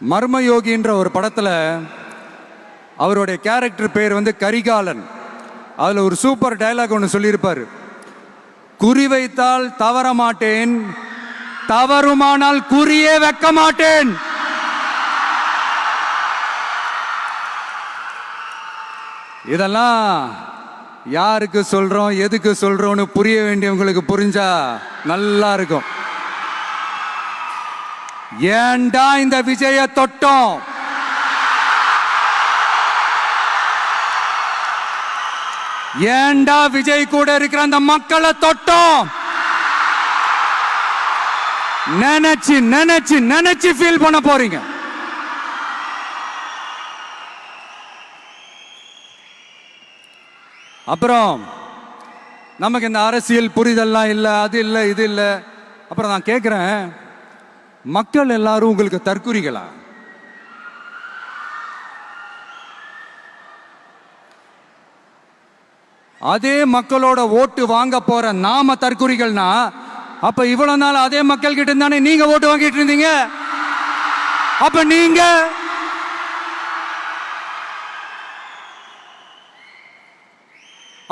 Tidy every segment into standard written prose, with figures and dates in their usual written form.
மர்மயோகின்ற ஒரு படத்தில் அவருடைய கேரக்டர் பேர் வந்து கரிகாலன். அதில் ஒரு சூப்பர் டயலாக் ஒன்று சொல்லியிருப்பார். குறி வைத்தால் தவற மாட்டேன், தவறுமானால் குறியே வைக்க மாட்டேன். இதெல்லாம் யாருக்கு சொல்றோம், எதுக்கு சொல்றோம்னு புரிய வேண்டியவங்களுக்கு புரிஞ்சா நல்லா இருக்கும். ஏண்டா இந்த விஜய தொட்டோம், ஏண்டா விஜய் கூட இருக்கிற அந்த மக்களை தொட்டோம் நினைச்சு நினைச்சு நினைச்சு ஃபீல் பண்ண போறீங்க. அப்புறம் நமக்கு இந்த அரசியல் புரிதல்லாம் இல்லை, அது இல்லை, இது இல்லை. அப்புறம் நான் கேட்குறேன், மக்கள் எல்லாரும் உங்களுக்கு தற்குறிகளா? அதே மக்களோட ஓட்டு வாங்க போற நாம தற்குறிகள்னா, அப்ப இவ்வளவு நாள் அதே மக்கள் கிட்ட இருந்தானே நீங்க ஓட்டு வாங்கிட்டு இருந்தீங்க. அப்ப நீங்க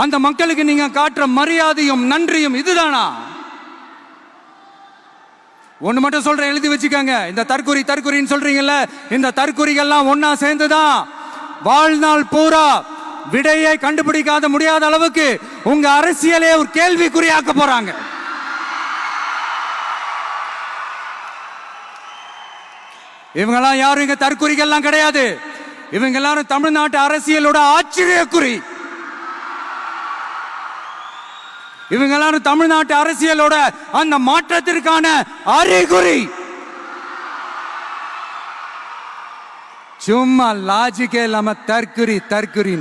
அந்த மக்களுக்கு நீங்க காட்டுற மரியாதையும் நன்றியும் இதுதானா? ஒண்ணு மட்டும் சொல்றேன், எழுதி வச்சுக்கோங்க. இந்த தற்குறி தற்குறின்னு சொல்றீங்கல்ல, இந்த தற்குறிகள்லாம் ஒன்னா சேர்ந்துதான் வாழ்நாள் பூரா விடையை கண்டுபிடிக்காத முடியாத அளவுக்கு உங்க அரசியலே ஒரு கேள்விக்குறியாக்க போறாங்க. இவங்கெல்லாம் யாரும் இங்க தற்குறிகள்லாம் கிடையாது. இவங்க எல்லாரும் தமிழ்நாட்டு அரசியலோட ஆச்சரியக்குறி. இவங்க எல்லாரும் தமிழ்நாட்டு அரசியலோட அந்த மாற்றத்திற்கான அறிகுறி. சும்மா லாஜிக்கே இல்லாம தற்குறி தற்குறி.